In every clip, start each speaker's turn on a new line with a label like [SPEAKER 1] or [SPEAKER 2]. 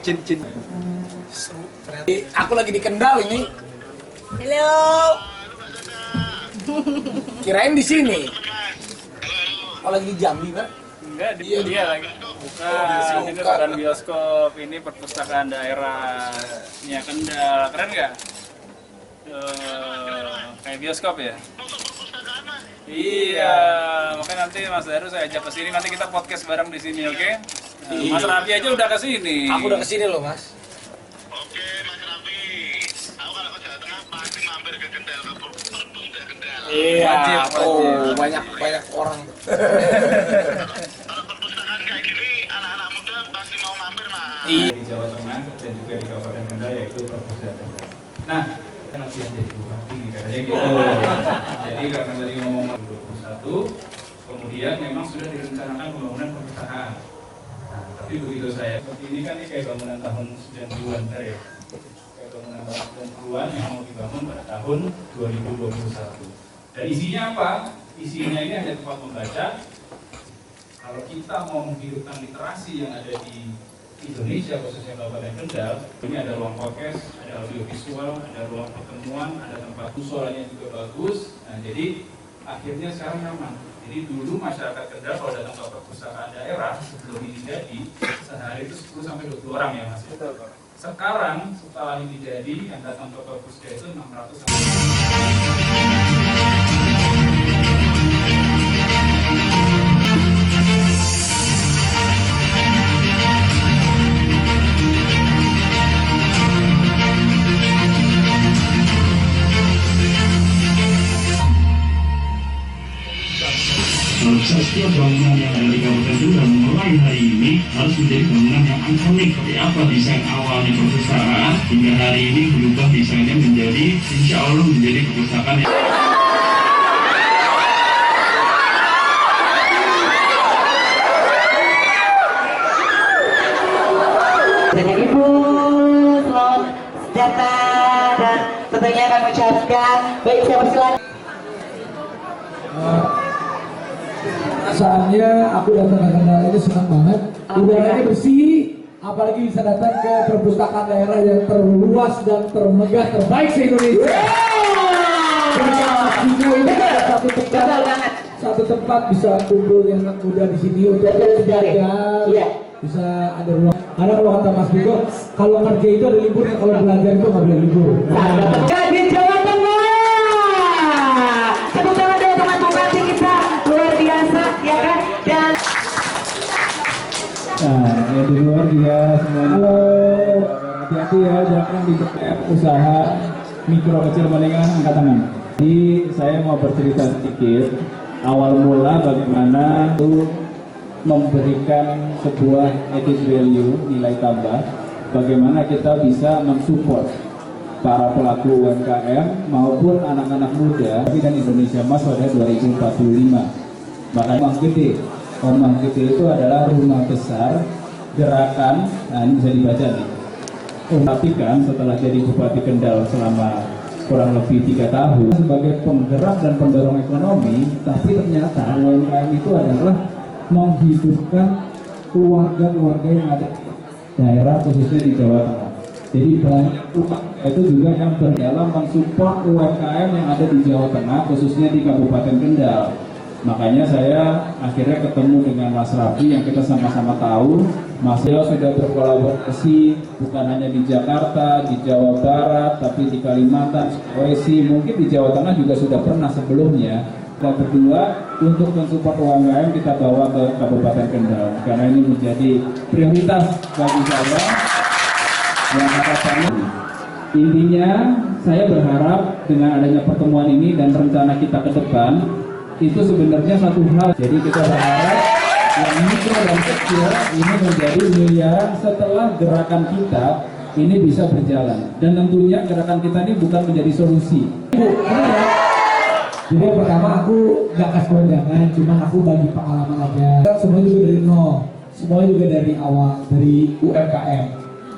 [SPEAKER 1] cincin. Aku lagi di Kendal ini.
[SPEAKER 2] Halo.
[SPEAKER 1] Kirain di sini. Oh lagi di Jambi, Pak?
[SPEAKER 3] Enggak, dia lagi buka ini restoran bioskop, ini perpustakaan daerahnya Kendal. Keren nggak? Kayak bioskop ya? Iya, makanya nanti Mas Daru saya ajak ke sini, nanti kita podcast bareng di sini, oke? Mas Raffi aja udah ke sini.
[SPEAKER 1] Aku udah ke sini loh, Mas.
[SPEAKER 4] Oke, Mas Raffi. Aku kalau ke Jawa Tengah pasti mampir ke Kendal, ke Perpustakaan Kendal.
[SPEAKER 1] Iya,
[SPEAKER 3] Wajib.
[SPEAKER 1] oh banyak orang.
[SPEAKER 4] Kalau perpustakaan kayak gini, anak-anak muda pasti mau mampir, Mas.
[SPEAKER 1] Iya.
[SPEAKER 3] Di Jawa Tengah dan juga di Kabupaten Kendal yaitu perpustakaan Kendal. Nah, kan nanti jadi bupati katanya gitu. Jadi karena tadi ngomong 2021, kemudian memang sudah direncanakan pembangunan perpustakaan. Nah, tapi begitu saya seperti ini kan ini kayak bangunan tahun 90-an ya. Kayak bangunan tahun 90-an yang mau dibangun pada tahun 2021. Dan isinya apa? Isinya ini ada tempat membaca. Kalau kita mau menghidupkan literasi yang ada di Indonesia, khususnya Kabupaten Kendal, ini ada ruang podcast, ada audiovisual, ada ruang pertemuan, ada tempat suaranya juga bagus. Nah, jadi akhirnya sekarang nyaman. Jadi dulu masyarakat Kendal kalau datang ke perpustakaan daerah sebelum ini jadi sehari itu 10 sampai 20 orang ya Mas. Sekarang setelah ini jadi yang datang ke perpustakaan itu 600 sampai
[SPEAKER 5] setiap bangunan yang ada di Kabupaten Kendal mulai hari ini harus menjadi bangunan yang ikonik. Seperti apa desain awalnya perpustakaan hingga hari ini berubah desainnya menjadi insya Allah menjadi perpustakaan yang
[SPEAKER 2] Banyak Ibu, selamat datang dan tentunya kami ucapkan baik saya persilakan.
[SPEAKER 6] Saatnya aku datang ke Kendal ini senang banget. Udaranya bersih, apalagi bisa datang ke perpustakaan daerah yang terluas dan termegah terbaik se-Indonesia. Ini satu tempat bisa kumpul yang anak muda di sini untuk belajar. Bisa ada ruang. Ada kalau kata Mas Biko, kalau kerja itu ada liburnya, kalau belajar itu nggak boleh libur.
[SPEAKER 2] Di Jawa Tengah, tepuk tangan dari teman bupati kita luar biasa, ya kan? Dan
[SPEAKER 6] Nah, yang di luar juga semuanya. Halo, hati-hati ya, jangan di usaha mikro kecil menengah angkat tangan. Jadi saya mau bercerita sedikit awal mula bagaimana itu memberikan sebuah added value, nilai tambah, bagaimana kita bisa mensupport para pelaku UMKM maupun anak-anak muda dan Indonesia Emas pada 2045. Makanya Omah Gede itu adalah rumah besar gerakan, nah ini bisa dibaca nih. Tapi kan setelah jadi Bupati Kendal selama kurang lebih 3 tahun sebagai penggerak dan pendorong ekonomi, tapi ternyata UMKM itu adalah menghidupkan keluarga-keluarga yang ada di daerah khususnya di Jawa Tengah. Jadi banyak itu juga yang berdalam mensupport UMKM yang ada di Jawa Tengah khususnya di Kabupaten Kendal. Makanya saya akhirnya ketemu dengan Mas Raffi yang kita sama-sama tahu Mas Leo sudah berkolaborasi bukan hanya di Jakarta, di Jawa Barat, tapi di Kalimantan, Sulawesi, mungkin di Jawa Tengah juga sudah pernah sebelumnya. Dan kedua, untuk mensupport UMKM kita bawa ke Kabupaten Kendal karena ini menjadi prioritas bagi saya. Yang katakannya, intinya saya berharap dengan adanya pertemuan ini dan rencana kita ke depan itu sebenarnya satu hal. Jadi kita berharap yang mikro dan kecil ini menjadi miliaran setelah gerakan kita ini bisa berjalan. Dan tentunya gerakan kita ini bukan menjadi solusi. Jadi yang pertama aku gak kasih kondangan, cuma aku bagi pengalaman aja. Semua juga dari nol, semua juga dari awal, dari UMKM.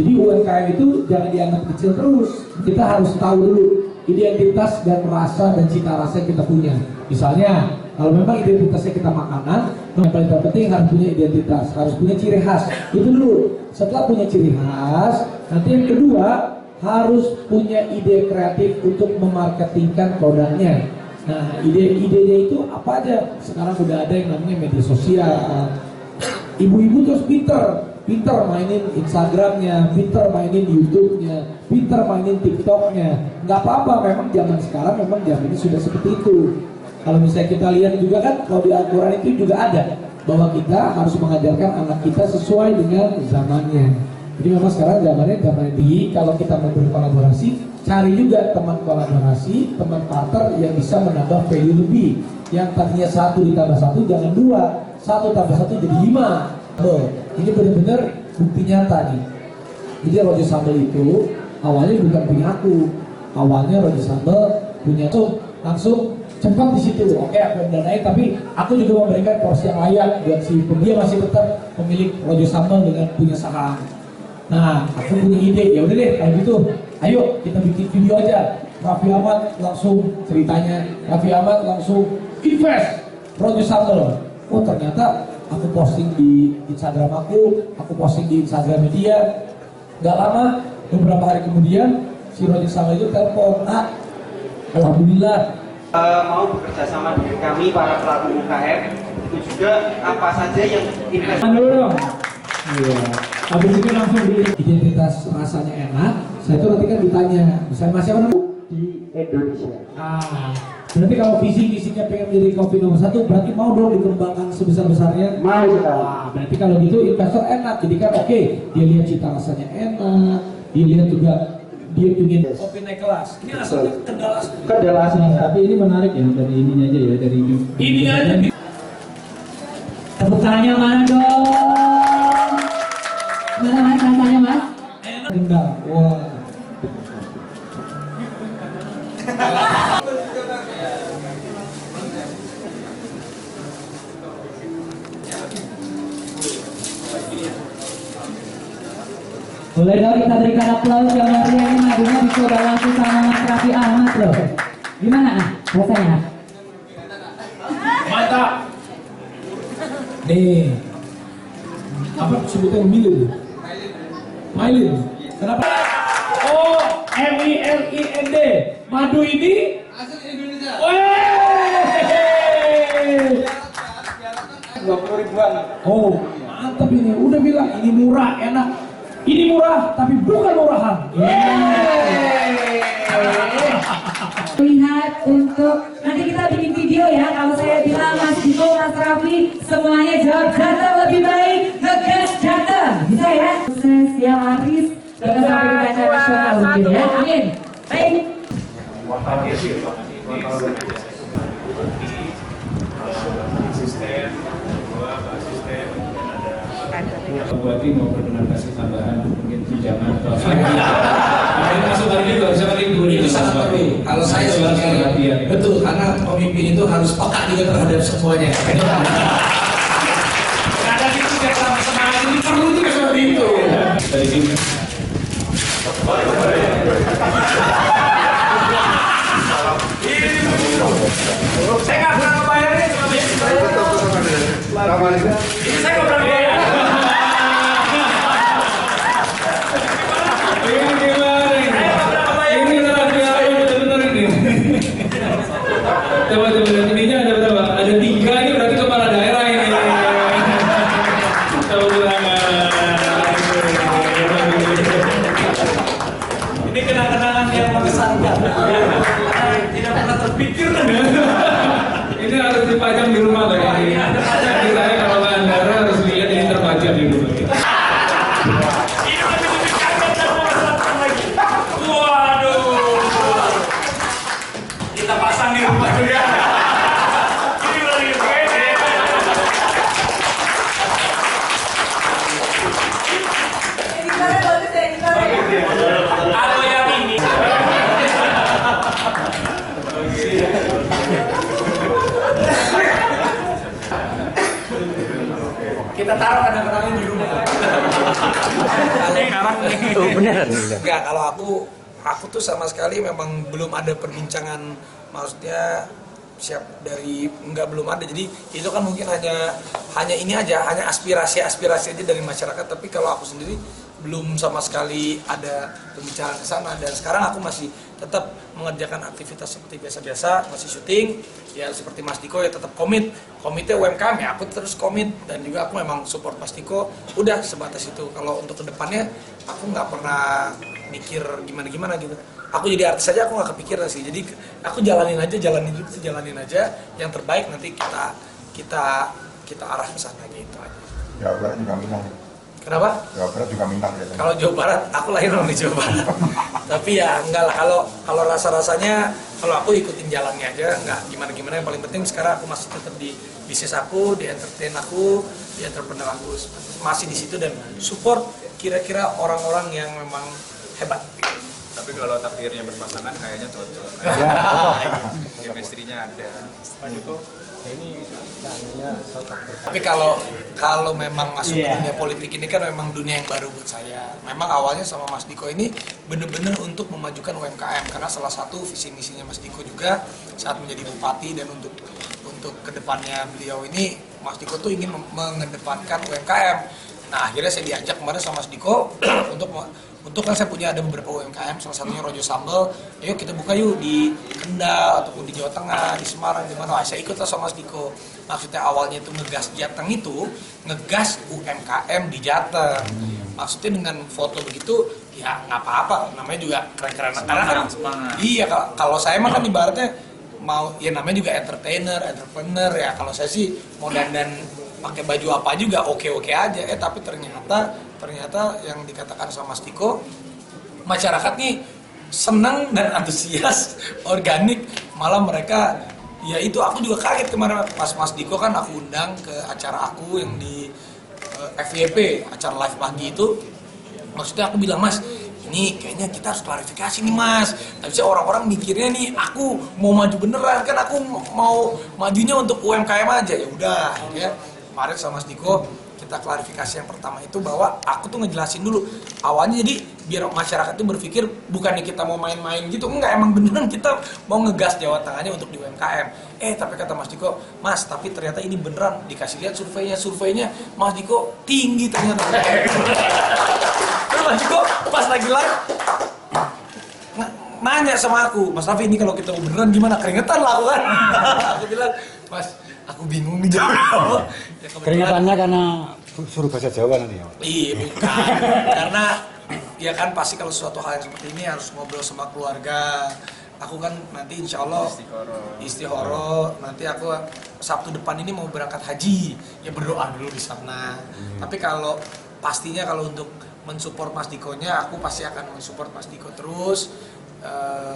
[SPEAKER 6] Jadi UMKM itu jangan dianggap kecil terus. Kita harus tahu dulu identitas dan rasa dan cita rasa yang kita punya. Misalnya
[SPEAKER 1] Kalau memang identitasnya kita makanan, yang paling terpenting harus punya identitas, harus punya ciri khas. Itu dulu. Setelah punya ciri khas, nanti yang kedua harus punya ide kreatif untuk memarketingkan produknya. Nah, ide-idenya itu apa aja? Sekarang udah ada yang namanya media sosial. Ibu-ibu terus pinter mainin Instagramnya, pinter mainin YouTube-nya, pinter mainin TikTok-nya. Nggak apa-apa, memang zaman sekarang memang zamannya sudah seperti itu. Kalau misalnya kita lihat juga kan, kalau di Al-Quran itu juga ada bahwa kita harus mengajarkan anak kita sesuai dengan zamannya. Jadi memang sekarang zamannya kalau kita mau berkolaborasi, cari juga teman kolaborasi, teman partner yang bisa menambah value lebih. Yang tadinya 1 ditambah 1 jangan 2, 1 tambah 1 jadi 5. Ini benar-benar bukti nyata nih. Jadi Rojo Sambal itu awalnya bukan punya aku, awalnya Rojo Sambal punya tuh langsung cepat di situ. Oke, aku yang danain, tapi aku juga memberikan porsi yang layak buat si dia masih tetap pemilik Rojo Sambal dengan punya saham. Nah, aku punya ide, ya udah deh kalau gitu, ayo kita bikin video aja. Raffi Ahmad langsung ceritanya, Raffi Ahmad langsung invest Rojo Sambal. Oh ternyata aku posting di Instagram aku posting di Instagram dia. Gak lama, beberapa hari kemudian si Rojo Sambal itu telepon, alhamdulillah
[SPEAKER 7] mau bekerja sama dengan kami para pelaku UKM. Itu juga apa saja yang invest.
[SPEAKER 1] Iya. Habis itu langsung di identitas rasanya enak. Saya itu nanti kan ditanya, misalnya Mas siapa namanya?
[SPEAKER 7] Di Indonesia.
[SPEAKER 1] Berarti kalau visi-visinya pengen menjadi kopi nomor 1, berarti mau dong dikembangkan sebesar-besarnya?
[SPEAKER 7] Mau kita.
[SPEAKER 1] Berarti kalau gitu investor enak, jadi kan oke, dia lihat cita rasanya enak, dia lihat juga dia ingin kopi naik kelas. Ini asalnya kendala asli.
[SPEAKER 6] Tapi ini menarik ya, dari ininya aja ya, dari
[SPEAKER 1] Ini aja.
[SPEAKER 2] Tepuk tangannya mana dong? Mana mas rasanya mas?
[SPEAKER 1] Kendal. Wah.
[SPEAKER 2] Boleh dong kita berikan aplaus yang meriah, ini madunya dicoba langsung sama Mas Raffi Ahmad loh. Gimana rasanya?
[SPEAKER 1] Mantap. Nih. Apa sebutnya Milin? Milin. Kenapa? Oh, MILIND. Madu ini asli Indonesia. Weh.
[SPEAKER 7] 20 ribuan.
[SPEAKER 1] Oh, mantap ini. Udah bilang ini murah, enak. Ini murah, tapi bukan murahan.
[SPEAKER 8] Lihat untuk nanti kita bikin video ya. Kalau saya bilang Mas Diko, Mas Raffi, semuanya jawab data lebih baik, ngegas data, bisa ya? Sukses ya Aris, kita sampai di kancah nasional mungkin ya. Amin. Baik.
[SPEAKER 3] Buati mau berkenan kasih tambahan mungkin pinjaman atau ini masuk hari ini nggak bisa paling dulu
[SPEAKER 1] Itu sangat perlu. Kalau saya sebagai betul, karena pemimpin itu harus peka juga terhadap semuanya. Kadang itu tidak sama ini perlu juga seperti itu.
[SPEAKER 3] dari sini.
[SPEAKER 1] Saya nggak pernah bayar ini. Ini saya nggak pernah bayar.
[SPEAKER 3] Coba ininya ada berapa? Ada 3 ini berarti kepala daerah ini.
[SPEAKER 1] Ini kenang-kenangan yang mengesankan. Tidak pernah terpikir.
[SPEAKER 3] Ini harus dipajang di rumah loh ini. Jadi saya kalau ke Andara harus lihat ini terpajang di rumah.
[SPEAKER 1] Waduh. Kita pasang di rumah juga. Ini lagi begini.
[SPEAKER 8] Editornya bagus ya, editornya.
[SPEAKER 1] Kalau yang ini. Kita taruh kadang-kadang di rumah. Sekarang nih.
[SPEAKER 7] Oh beneran.
[SPEAKER 1] Enggak, kalau aku tuh sama sekali memang belum ada perbincangan, maksudnya siap dari belum ada. Jadi itu kan mungkin hanya ini aja, hanya aspirasi aja dari masyarakat. Tapi kalau aku sendiri belum sama sekali ada pembicaraan ke sana, dan sekarang aku masih tetap mengerjakan aktivitas seperti biasa-biasa, masih syuting ya seperti Mas Diko ya, tetap komitnya UMKM ya, aku terus komit, dan juga aku memang support Mas Diko, udah sebatas itu. Kalau untuk kedepannya aku nggak pernah mikir gimana gitu. Aku jadi artis aja aku nggak kepikiran sih, jadi aku jalanin aja yang terbaik, nanti kita arah ke sana gitu aja.
[SPEAKER 9] Jawa Barat juga minang.
[SPEAKER 1] Kenapa?
[SPEAKER 9] Jawa Barat juga minang ya.
[SPEAKER 1] Kalau Jawa Barat, aku lahir di Jawa Barat. Tapi ya enggak lah, kalau rasa-rasanya, kalau aku ikutin jalannya aja, enggak gimana-gimana. Yang paling penting sekarang aku masih tetap di bisnis aku, di entertain aku, di entrepreneur aku. Masih di situ dan support kira-kira orang-orang yang memang hebat.
[SPEAKER 3] Tapi kalau takdirnya berpasangan kayaknya cocok. Chemistry-nya ada.
[SPEAKER 1] Tapi kalau memang masuk ke dunia politik ini kan memang dunia yang baru buat saya. Memang awalnya sama Mas Diko ini benar-benar untuk memajukan UMKM, karena salah satu visi misinya Mas Diko juga saat menjadi bupati, dan untuk kedepannya beliau ini Mas Diko tuh ingin mengedepankan UMKM. Nah akhirnya saya diajak kemarin sama Mas Diko untuk kan saya punya ada beberapa UMKM, salah satunya Rojo Sambal. Ayo kita buka yuk di Kendal ataupun di Jawa Tengah, di Semarang, di mana. Saya ikutlah sama Mas Diko. Maksudnya awalnya itu ngegas Jateng, itu ngegas UMKM di Jateng. Maksudnya dengan foto begitu ya nggak apa-apa, namanya juga keren-keren. Karena kan iya, kalau saya mah kan ibaratnya mau ya namanya juga entrepreneur ya. Kalau saya sih mau dandan pakai baju apa juga oke aja. Tapi ternyata yang dikatakan sama Mas Diko, masyarakat nih senang dan antusias, organik, malah mereka ya itu. Aku juga kaget kemarin pas Mas Diko kan aku undang ke acara aku yang di FYP, acara live pagi itu. Maksudnya aku bilang, Mas, ini kayaknya kita harus klarifikasi nih Mas. Tapi orang-orang mikirnya nih aku mau maju beneran, kan aku mau majunya untuk UMKM aja. Ya udah ya. Kemarin sama Mas Diko kita klarifikasi yang pertama itu bahwa aku tuh ngejelasin dulu awalnya, jadi biar masyarakat tuh berpikir bukannya kita mau main-main gitu, enggak, emang beneran kita mau ngegas Jawa Tengahnya untuk di UMKM. Tapi kata Mas Diko, Mas tapi ternyata ini beneran, dikasih lihat surveinya Mas Diko tinggi ternyata. Terus Mas Diko pas lagi live nanya sama aku, Mas Raffi ini kalau kita beneran gimana, keringetan lah aku kan. Aku bilang, Mas aku bingung nih jawab.
[SPEAKER 10] Keringatannya karena suruh bahasa Jawa nanti ya?
[SPEAKER 1] Iya bukan, karena ya kan pasti kalau suatu hal yang seperti ini harus ngobrol sama keluarga. Aku kan nanti insya Allah istihoro, nanti aku Sabtu depan ini mau berangkat haji, ya berdoa dulu di sana. Tapi kalau pastinya kalau untuk mensupport Mas Dikonya, aku pasti akan mensupport Mas Diko terus.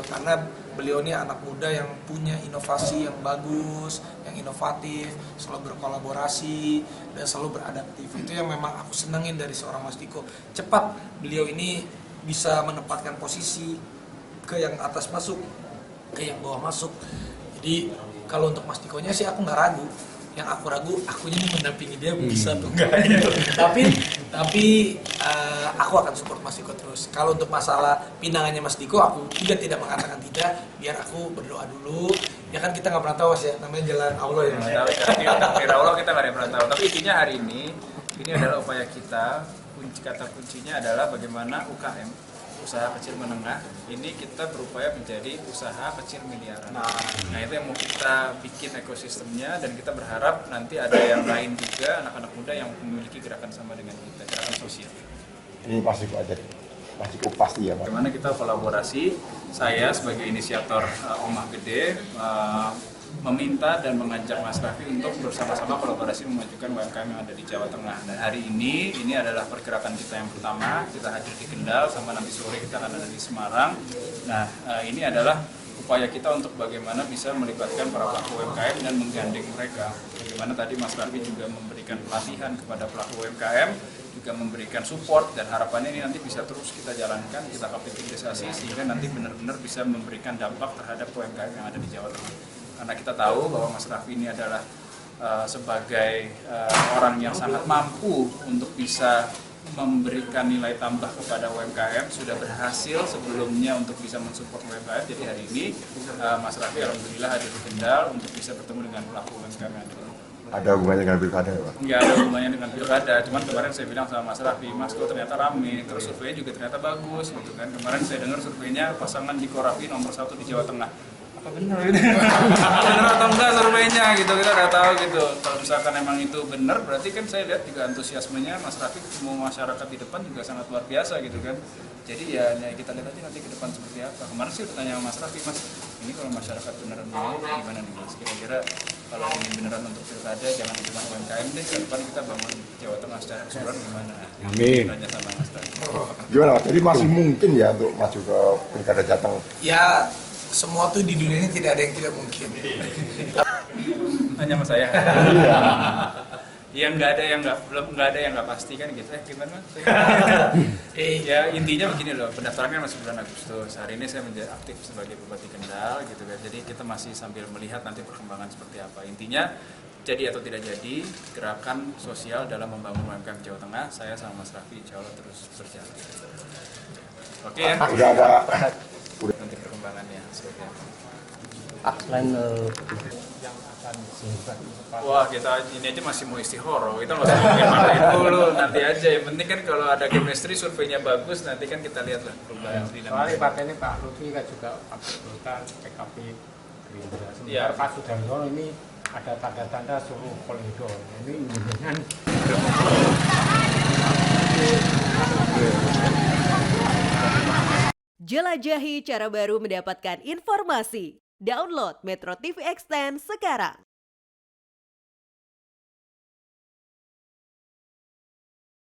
[SPEAKER 1] Karena beliau ini anak muda yang punya inovasi yang bagus, yang inovatif, selalu berkolaborasi dan selalu beradaptif. Itu yang memang aku senengin dari seorang Mas Diko. Cepat beliau ini bisa menempatkan posisi ke yang atas masuk, ke yang bawah masuk. Jadi kalau untuk Mas Dikonya sih aku nggak ragu. Yang aku ragu, akunya ini mendampingi dia bisa tuh enggak gitu. Tapi aku akan support Mas Diko terus. Kalau untuk masalah pinangannya Mas Diko, aku juga tidak mengatakan tidak, biar aku berdoa dulu. Ya kan kita nggak pernah tahu Mas ya, namanya jalan Allah ya.
[SPEAKER 3] Takdir Allah kita nggak pernah tahu. Tapi intinya hari ini adalah upaya kita. Kata kuncinya adalah bagaimana UKM, usaha kecil menengah, ini kita berupaya menjadi usaha kecil miliaran. Nah itu yang mau kita bikin ekosistemnya, dan kita berharap nanti ada yang lain juga, anak-anak muda yang memiliki gerakan sama dengan kita, gerakan sosial.
[SPEAKER 9] Ini pasti aja, pasti ya Pak.
[SPEAKER 3] Bagaimana kita kolaborasi, saya sebagai inisiator Omah Gede meminta dan mengajak Mas Raffi untuk bersama-sama kolaborasi memajukan UMKM yang ada di Jawa Tengah. Dan hari ini adalah pergerakan kita yang pertama, kita hadir di Kendal, sama nanti sore kita akan ada di Semarang. Nah ini adalah upaya kita untuk bagaimana bisa melibatkan para pelaku UMKM dan menggandeng mereka. Bagaimana tadi Mas Raffi juga memberikan pelatihan kepada pelaku UMKM, juga memberikan support, dan harapannya ini nanti bisa terus kita jalankan, kita kapitalisasi sehingga nanti benar-benar bisa memberikan dampak terhadap UMKM yang ada di Jawa Tengah. Karena kita tahu bahwa Mas Raffi ini adalah sebagai orang yang sangat mampu untuk bisa memberikan nilai tambah kepada UMKM, sudah berhasil sebelumnya untuk bisa mensupport UMKM. Jadi hari ini Mas Raffi alhamdulillah hadir di Kendal untuk bisa bertemu dengan pelaku UMKM yang ada.
[SPEAKER 9] Ada hubungannya dengan pilkada ya Pak?
[SPEAKER 3] Nggak ada hubungannya dengan pilkada, cuman kemarin saya bilang sama Mas Raffi, Mas kok ternyata rame, terus surveinya juga ternyata bagus gitu kan. Kemarin saya dengar surveinya pasangan Jiko Raffi nomor 1 di Jawa Tengah. Apa benar ini? Benar atau enggak surveinya gitu, kita udah tahu gitu. Kalau misalkan emang itu benar, berarti kan saya lihat juga antusiasmenya Mas Raffi ketemu masyarakat di depan juga sangat luar biasa gitu kan. Jadi ya kita lihat aja nanti ke depan seperti apa. Kemarin sih udah tanya sama Mas Raffi, Mas ini kalau masyarakat beneran mau gimana nih Mas? Kira-kira kalau ini beneran untuk pilkada jangan cuma UMKM deh, ke depan kita bangun Jawa Tengah secara keseluruhan gimana?
[SPEAKER 10] Amin.
[SPEAKER 3] Tanya sama Mas Raffi.
[SPEAKER 9] Gimana Pak? Jadi masih mungkin ya untuk maju ke pilkada Jateng?
[SPEAKER 11] Ya, semua tuh di dunia ini tidak ada yang tidak mungkin.
[SPEAKER 3] Tanya sama saya. Iya nggak ada yang nggak pasti kan gitu. Gimana? Ya intinya begini loh, pendaftarannya masih bulan Agustus. Hari ini saya menjadi aktif sebagai Bupati Kendal gitu kan. Jadi kita masih sambil melihat nanti perkembangan seperti apa. Intinya jadi atau tidak jadi gerakan sosial dalam membangun UMKM Jawa Tengah, saya sama Mas Raffi insya Allah terus berjalan. Oke ya.
[SPEAKER 9] Udah ada.
[SPEAKER 3] Nanti perkembangannya seperti apa.
[SPEAKER 12] Selain
[SPEAKER 3] Wah kita ini aja masih mau istihoro, kita nggak usah ngomongin mana itu dulu, nanti aja. Yang penting kan kalau ada chemistry, surveinya bagus, nanti kan kita lihat lah perubahan.
[SPEAKER 12] soalnya partai ini Pak Lutfi kan juga Golkar, PKB, Gerindra. Sementara Pak Sudaryono ini ada tanda-tanda suruh Polindo. Ini dengan
[SPEAKER 13] jelajahi cara baru mendapatkan informasi. Download Metro TV Extend sekarang.